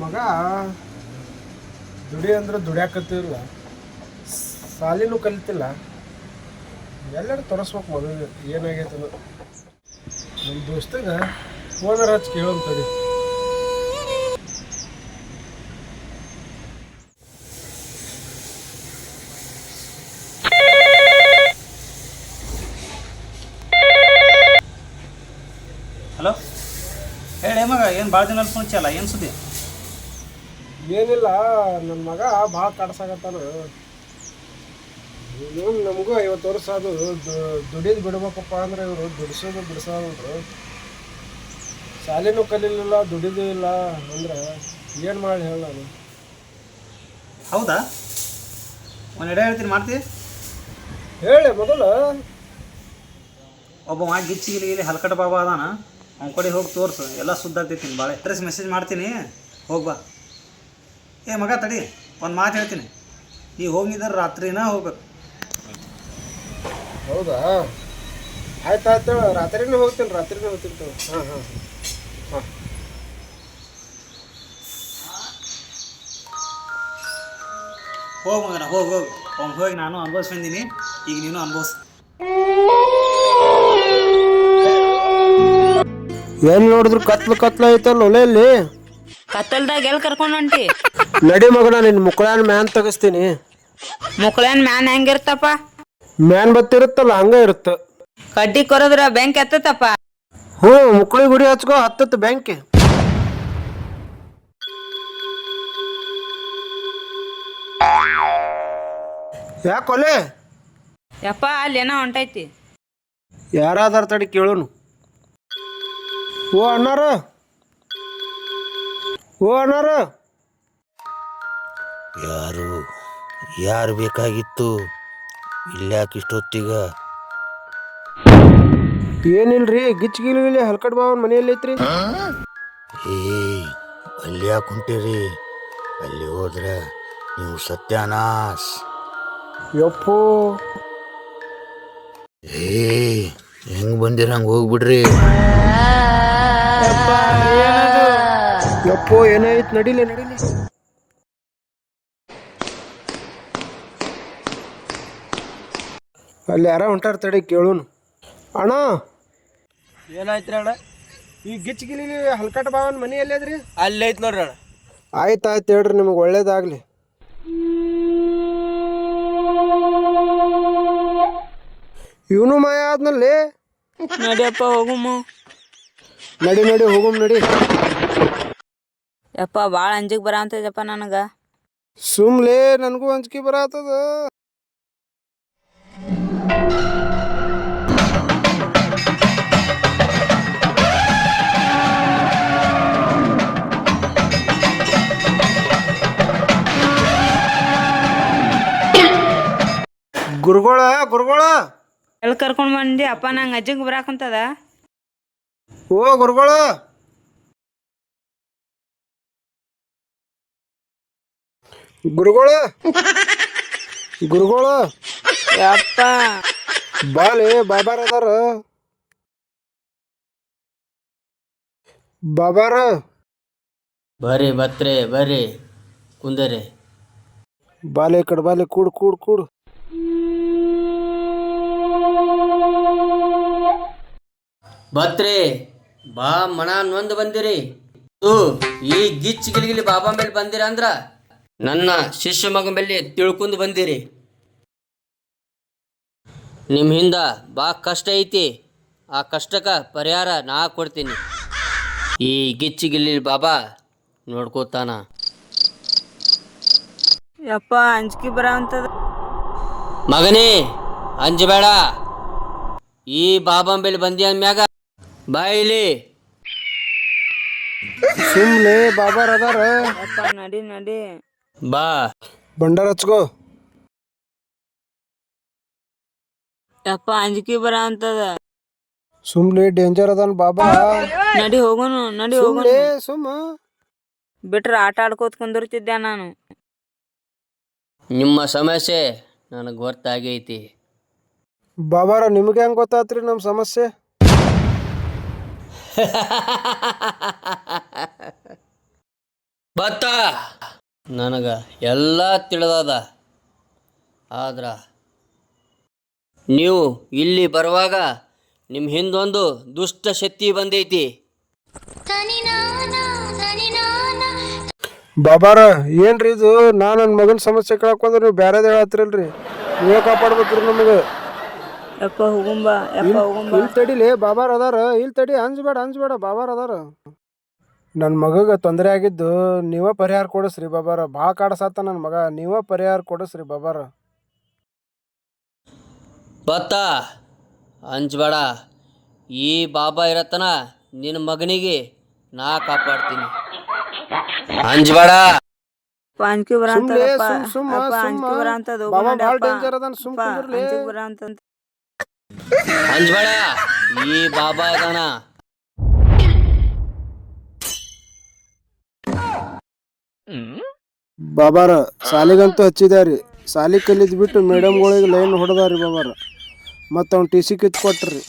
ಮಗ ದುಡಿ ಅಂದ್ರೆ ದುಡಿಯಾಕತ್ತಿಲ್ಲ, ಸಾಲಿನೂ ಕಲಿತಿಲ್ಲ. ಎಲ್ಲರೂ ತೋರಿಸ್ಬೇಕು ಮದುವೆ ಏನಾಗೈತೆ ಅನ್ನೋದು. ನಮ್ಮ ದೋಸ್ತಗ ಫೋನರ್ ಹಚ್ಚಿ ಕೇಳೋಂತಡಿ. ಹಲೋ, ಹೇಳಿ ಮಗ, ಏನು ಭಾಳ ದಿನ ಫೋನ್ ಹಚ್ಚಲ್ಲ, ಏನು ಸುದ್ದಿ? ಏನಿಲ್ಲ, ನನ್ನ ಮಗ ಭಾಳ ಕಾಡ್ಸಾಕತ್ತಾನ. ನಮಗೂ 50 ವರ್ಷ ಅದು ದುಡಿದು ಬಿಡ್ಬೇಕಪ್ಪ ಅಂದ್ರೆ ಇವರು ದುಡಿಸೋದು ಬಿಡಿಸೋದ್ರು. ಶಾಲೆನೂ ಕಲೀಲಿಲ್ಲ, ದುಡಿದು ಇಲ್ಲ ಅಂದ್ರೆ ಏನು ಮಾಡಿ ಹೇಳ ನಾನು. ಹೌದಾ? ಒಂದು ಎಡೆ ಹೇಳ್ತೀನಿ, ಮಾಡ್ತೀವಿ. ಹೇಳಿ ಮೊದಲು. ಒಬ್ಬ ಗಿಚ್ಚಿಗಿಲಿ ಇಲ್ಲಿ ಹಲ್ಕಟ ಬಾಬಾ ಅದಾನ, ಅವ್ನ ಕಡೆ ಹೋಗಿ ತೋರಿಸು, ಎಲ್ಲ ಸುದ್ದಾಗ್ತೈತೀನಿ ಭಾಳ. ಅಡ್ರೆಸ್ ಮೆಸೇಜ್ ಮಾಡ್ತೀನಿ, ಹೋಗ್ಬಾ. ಏ ಮಗ ತಡಿ, ಒಂದು ಮಾತು ಹೇಳ್ತೀನಿ. ಈಗ ಹೋಗಿದ್ದಾರೆ ರಾತ್ರಿನ ಹೋಗ್ಬೇಕು. ಹೌದಾ? ಆಯ್ತು ರಾತ್ರಿನೇ ಹೋಗ್ತೀನಿ ಹಾಂ ಹಾಂ ಹಾಂ. ಹೋಗಿ ಮಗನ, ಹೋಗಿ ಹೋಗಿ ನಾನು ಅನುಭವಿಸ್ಬಂದೀನಿ, ಈಗ ನೀನು ಅನುಭವಿಸ್. ಎಲ್ಲಿ ನೋಡಿದ್ರು ಕತ್ಲು ಐತಲ್ಲ ಒಲೆಯಲ್ಲಿ. ಕತ್ತಲ್ದಾಗ ಎಲ್ಲಿ ಕರ್ಕೊಂಡು ಹೊಂಟಿ? ನಡಿ ಮಗನ, ನಿನ್ನ ಮುಕ್ಕಳನ್ ಮ್ಯಾನ್ ತೆಗಿಸ್ತೀನಿ. ಮುಕ್ಳೇನ್ ಮ್ಯಾನ್ ಹೆಂಗಿರ್ತಪ್ಪ? ಮ್ಯಾನ್ ಬತ್ತಿರುತ್ತಲ್ಲ ಹಂಗ ಇರುತ್ತೆ. ಕಡ್ಡಿ ಕೊರದ್ರ ಬೆಂಕಿ ಎತ್ತತಪ್ಪ. ಹ್ಞೂ, ಮುಕ್ಕಳಿ ಗುಡಿ ಹಚ್ಕೋ, ಹತ್ತತ್ತು ಬ್ಯಾಂಕಿ. ಯಾಕೊಲೆ? ಯಪ್ಪ, ಅಲ್ಲಿ ಏನೋ ಹೊಂಟೈತಿ. ಯಾರಾದಾರ ತಡಿ ಕೇಳೋನು. ಓ ಅಣ್ಣಾರ, ಯಾರು ಬೇಕಾಗಿತ್ತು? ಇಲ್ಯಾಕೆ ಇಷ್ಟೊತ್ತೀಗ? ಏನಿಲ್ರಿ, ಗಿಚ್ಗಿಲಿ ಹಲ್ಕಟ್ ಬಾವನ್ ಮನೆಯಲ್ಲಿ ಐತ್ರಿ. ಅಲ್ಲಿ ಯಾಕೆ ಹೊಂಟಿರಿ? ಅಲ್ಲಿ ಹೋದ್ರೆ ನೀವು ಸತ್ಯಾನಾಶ್. ಯಪ್ಪೋ, ಹೆಂಗ್ ಬಂದಿರ ಹಂಗೆ ಹೋಗ್ಬಿಡ್ರಿ. ಯಪ್ಪೋ ಏನಾಯ್ತು? ನಡಿಲೆ. ಅಲ್ಲಿ ಯಾರ ಹೊಂಟಾರ ತಡಿ ಕೇಳೋನು. ಅಣ್ಣ, ಏನಾಯ್ತು ಅಣ್ಣ? ಈ ಗಿಚ್ಗಿಲಿ ಹಲ್ಕಟ್ ಬಾವನ್ ಮನೆ ಎಲ್ಲದ್ರಿ? ಅಲ್ಲಿ ಐತ್ ನೋಡ್ರಿ ಅಣ್ಣ. ಆಯ್ತು ಹೇಳ್ರಿ, ನಿಮಗೆ ಒಳ್ಳೇದಾಗ್ಲಿ. ಇವನು ಮಾಯ ಆದ್ನಲ್ಲಿ. ನಡಿಯಪ್ಪ ಹೋಗುಮ್ಮ. ನಡಿ ಹೋಗುಮ್ ನಡಿ. ಯಪ್ಪ, ಭಾಳ ಅಂಜಿಗೆ ಬರಂತದಪ್ಪ ನನಗೆ. ಸುಮ್ಲೆ, ನನಗೂ ಅಂಜಿಕೆ ಬರತ್ತದ. ಗುರುಗಳ ಎಲ್ಲಿ ಕರ್ಕೊಂಡು ಬಂದಿ ಅಪ್ಪ? ನಂಗೆ ಅಜ್ಜಿಗೆ ಬರಾಕಂತದ. ಓ ಗುರುಗಳ, ಯಪ್ಪ, ಬಾಲೆ ಬಾಬಾರ ಅದಾರ. ಬರ್ರಿ ಬತ್ರೆ, ಬರ್ರಿ ಕುಂದರಿ. ಬಾಲೆ ಕಡೆ ಬಾಲೆ, ಕೂಡು. ಬತ್ರಿ ಬಾ ಮನ ನೊಂದು ಬಂದಿರಿ. ಈ ಗಿಚ್ ಗಿಲಿಗಿಲಿ ಬಾಬಾ ಮೇಲೆ ಬಂದಿರ ಅಂದ್ರ ನನ್ನ ಶಿಷ್ಯ ಮಗ ಮೇಲೆ ತಿಳ್ಕೊಂಡು ಬಂದಿರಿ. ನಿಮ್ಮ ಹಿಂದ ಬಾ ಕಷ್ಟ ಐತಿ, ಆ ಕಷ್ಟಕ್ಕೆ ಪರಿಹಾರ ನಾ ಕೊಡ್ತೀನಿ. ಈ ಗಿಚ್ಚಿ ಗಿಲಿ ಬಾಬಾ ನೋಡ್ಕೋತಾನ. ಯಪ್ಪ, ಅಂಜಿಕೆ ಬರಂತದ. ಮಗನೇ, ಅಂಜಬೇಡ. ಈ ಬಾಬಾ ಮೇಲೆ ಬಂದಿ ಅಂದ್ಮ್ಯಾಗ ಬಾಯಿಲಿ. ಸುಮ್ನೆ ಬಾಬಾರ ಅದಾರ. ಯಪ್ಪ, ನಡಿ. ಬಾ ಬಂಡಾರ ಹಚ್ಕೋ. ಯಪ್ಪ, ಅಂಜಿಕೆ ಬರಂತದ. ಸುಮ್ನೆ ಡೇಂಜರ್ ಅದಾನ ಬಾಬಾ. ನಡಿ ಹೋಗೋನು. ಸುಮ್ಮ ಬಿಟ್ರೆ ಆಟ ಆಡ್ಕೋತ ಕುಂದಿರ್ತಿದ್ದೆ ನಾನು. ನಿಮ್ಮ ಸಮಸ್ಯೆ ನನಗೆ ಗೊತ್ತಾಗೈತಿ. ಬಾಬಾರ, ನಿಮ್ಗೆ ಹೆಂಗೆ ಗೊತ್ತಾತ್ರಿ ನಮ್ಮ ಸಮಸ್ಯೆ? ಬತ್ತ ನನಗೆ ಎಲ್ಲ ತಿಳಿದದ. ಆದ್ರ ನೀವು ಇಲ್ಲಿ ಬರುವಾಗ ನಿಮ್ಮ ಹಿಂದೊಂದು ದುಷ್ಟ ಶಕ್ತಿ ಬಂದೈತಿ. ಬಾಬಾರ ಏನ್ರಿ ಇದು? ನಾನು ನನ್ನ ಮಗನ ಸಮಸ್ಯೆ ಕೇಳಕೊಂಡ್ರೆ ನೀವು ಬೇರೆದೇ ಹೇಳ್ತಿರಲ್ರಿ. ನೀವೇ ಕಾಪಾಡ್ಬೇಕ್ರಿ ನಮಗೆ. ಯಪ್ಪ ಹೋಗುಂಬ ಯಪ್ಪ ಹೋಗುಂಬ. ಇಲ್ಲಿ ತಡಿಲಿ, ಬಾಬಾರ್ ಅದಾರ. ಇಲ್ಲಿ ತಡಿ, ಅಂಜಬೇಡ ಬಾಬಾರ್ ಅದಾರ. ನನ್ನ ಮಗಗೆ ತೊಂದರೆ ಆಗಿದ್ದು ನೀವೇ ಪರಿಹಾರ ಕೊಡಿಸ್ರಿ ಬಾಬಾರ. ಭಾಳ ಕಾಡಸಾತ ನನ್ನ ಮಗ, ನೀವೇ ಪರಿಹಾರ ಕೊಡಿಸ್ರಿ ಬಾಬಾರ. ಬತ್ತ ಅಂಜಬೇಡ. ಈ ಬಾಬಾ ಇರತನ ನಿನ್ನ ಮಗನಿಗೆ ನಾ ಕಾಪಾಡ್ತೀನಿ. ಅಂಜಬೇಡ. ಅಂಜಿಕೆ ಸುಮ್ನೆ ಬರಂತದಪ್ಪ. ಸುಮ್ಮ ಅಪ್ಪ ಅಂಜಿಕೆ ಬರಂತದ. ಬಾಬಾ ಭಾಳ ಡೇಂಜರ್ ಅದಾನ. ಸುಮ್ ಕುಂದ್ರಲಿ. ಅಂಜಿಕೆ ಬರಂತಂತ. ಅಂಜಬೇಡ. ಈ ಬಾಬಾ ಇದಾನ. ಬಾಬಾರ ಸಾಲಿಗಂತೂ ಹಚ್ಚಿದಾರಿ. ಸಾಲಿ ಕಲಿದ್ ಬಿಟ್ಟು ಮೇಡಮ್ಗಳಿಗೆ ಲೈನ್ ಹೊಡೆದಾರಿ ಬಾಬಾರ. ಮತ್ತು ಅವ್ನು ಟಿ ಸಿ ಕಿತ್ತು ಕೊಟ್ರಿ.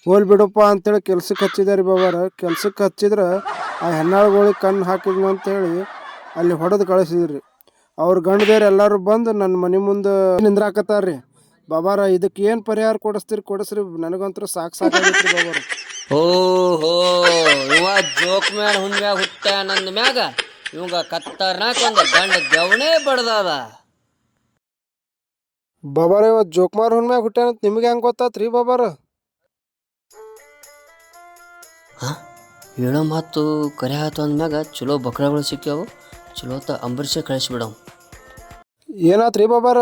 ಹೋಲ್ ಬಿಡಪ್ಪ ಅಂತೇಳಿ ಕೆಲ್ಸಕ್ಕೆ ಹಚ್ಚಿದಾರಿ ಬಾಬಾರ. ಕೆಲ್ಸಕ್ಕೆ ಹಚ್ಚಿದ್ರೆ ಆ ಹೆಣ್ಣಾಳುಗಳಿಗೆ ಕಣ್ಣು ಹಾಕಿದ್ನು ಅಂತೇಳಿ ಅಲ್ಲಿ ಹೊಡೆದು ಕಳಿಸಿದ್ರಿ. ಅವ್ರ ಗಂಡದೇರು ಎಲ್ಲರೂ ಬಂದು ನನ್ನ ಮನೆ ಮುಂದೆ ನಿಂದ್ರಾಕತ್ತಾರ್ರಿ ಬಾಬಾರ. ಇದಕ್ಕೆ ಏನು ಪರಿಹಾರ ಕೊಡಿಸ್ರಿ. ನನಗಂತೂ ಸಾಕಾಗೈತ್ರಿ ಬಾಬಾರ. ಓಹೋ, ಇವ ಜೋಕ್ ಮ್ಯಾಲ ಹುಣ್ಮ್ಯಾಗ ಹುಟ್ಟ ನಂದ ಮ್ಯಾಗ ಇವಂಗ ಕತ್ತರ್ನಾಕ ಒಂದು ಗಂಡ ದವಣೆ ಬಡ್ದಾದ. ಬಾಬಾರ ಇವತ್ತು ಜೋಕ್ಮಾರ್ ಹುಣ್ಮ್ಯಾಗ ಹುಟ್ಟ್ಯಾನಂತ ನಿಮ್ಗೆ ಹೆಂಗೆ ಗೊತ್ತಾತ್ರಿ ಬಾಬಾರ? ಹೇಳೋ ಮಾತು ಕರೆ ಆತು ಅಂದ್ಮ್ಯಾಗ ಚಲೋ ಬಕ್ರಗಳು ಸಿಕ್ಕ್ಯಾವು. ಚಲೋತ ಅಂಬರೀಷ ಕಳಿಸ್ಬಿಡವು. ಏನಾತ್ರಿ ಬಾಬಾರ?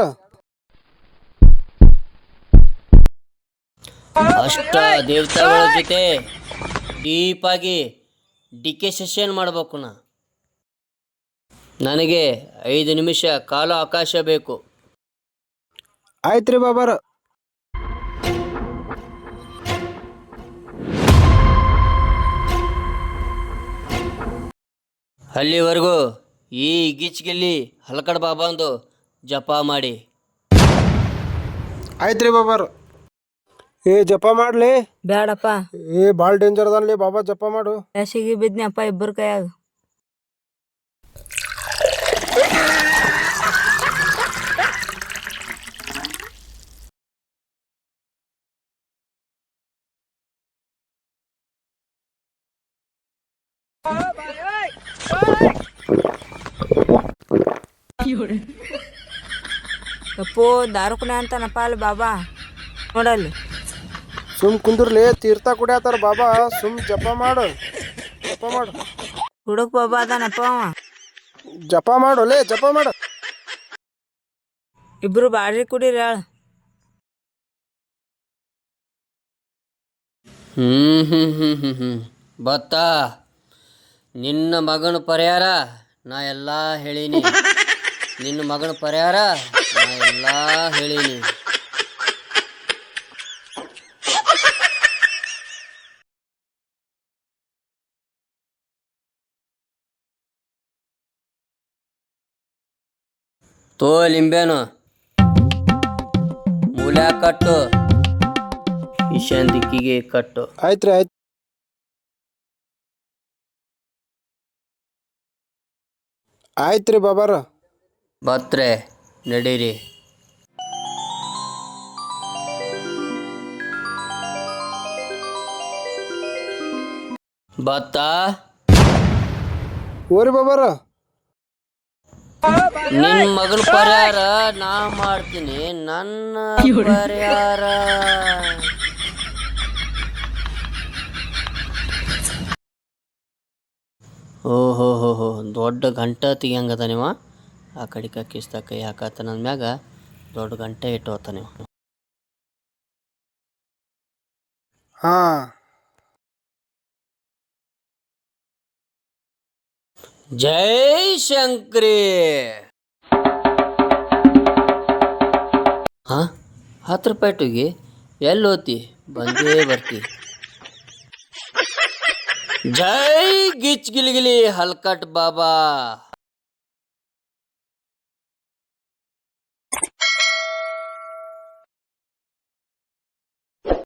ಅಷ್ಟ ದೇವತೆಗಳ ಜೊತೆ ಡೀಪಾಗಿ ಡಿಕೆಸೆಷನ್ ಮಾಡ್ಬೇಕು. ನನಗೆ 5 ನಿಮಿಷ ಕಾಲ ಅವಕಾಶ ಬೇಕು. ಆಯ್ತ್ರಿ ಬಾಬಾರ. ಅಲ್ಲಿವರೆಗೂ ಈ ಗಿಚ್ಗಿಲ್ಲಿ ಹಲಕಡ ಬಾಬಾಂದು ಜಪ ಮಾಡಿ. ಆಯ್ತ್ರಿ ಬಾಬಾರ. ಏ ಜಪ ಮಾಡ್ಲಿ. ಬ್ಯಾಡಪ್ಪ. ಭಾಳ ಡೇಂಜರ್ ಅದನ್ಲಿ ಬಾಬಾ. ಜಪ ಮಾಡು. ಬ್ಯಾಸಿಗೆ ಬಿದ್ನಪ್ಪ ಇಬ್ಬರ ಕೈಯಾಗ. ಯಪ್ಪೋ ದಾರು ಕುಣೆ ಅಂತಾನಪ್ಪ ಅಲ್ಲಿ ಬಾಬಾ. ನೋಡಲ್ಲಿ ಸುಮ್ ಕುಂದ್ರಲಿ. ತೀರ್ಥ ಕುಡಿಯತ್ತಾರ ಬಾಬಾ. ಸುಮ್ ಜಪ ಮಾಡು. ಹುಡುಕ್ ಬಾಬಾ ಅದಾನಪ್ಪ ಅವ. ಜಪ ಮಾಡು ಲೇ, ಜಪ ಮಾಡು. ಇಬ್ರು ಬಾಡ್ರಿ ಕುಡೀರಿ ಹೇಳ. ಬತ್ತ ನಿನ್ನ ಮಗನ ಪರಿಹಾರ ನಾ ಎಲ್ಲ ಹೇಳೀನಿ. ನಿನ್ನ ಮಗನ ಪರಿಹಾರ ನಾ ಎಲ್ಲ ಹೇಳೀನಿ. ತೋ ಲಿಂಬೆನು ಮೂಲ್ಯ ಕಟ್ಟು, ಈಶಾನ್ ದಿಕ್ಕಿಗೆ ಕಟ್ಟು. ಆಯ್ತ್ರಿ ಆಯ್ತು. ಆಯ್ತ್ರಿ ಬಾಬಾರ. ಬತ್ರೆ ನಡೀರಿ. ಬತ್ತ ಓರಿ ಬಾಬಾರ. ನಿನ್ನ ಮಗನ ಪರಿಹಾರ ನಾ ಮಾಡ್ತೀನಿ. ನನ್ನ ಪರಿಹಾರ ಓಹೋ ದೊಡ್ಡ ಗಂಟ ತೆಗಿಯಂಗದ ನೀವು. ಆ ಕಡಿಕ ಕಿಸ್ತ ಕೈ ಹಾಕತ್ತ ನನ್ನ ಮ್ಯಾಗ ದೊಡ್ಡ ಗಂಟೆ ಇಟ್ಟು ಹೋತ ನೀವು. ಹಾ ಜೈ ಶಂಕ್ರಿ. 10 ರೂಪಾಯಿ ಟುಗಿ ಎಲ್ಲಿ ಹೋತಿ? ಬಂದೇ ಬರ್ತಿ. ಜೈ ಗಿಚ್ ಗಿಲಿಗಿಲಿ ಹಲ್ಕಟ್ ಬಾಬಾ.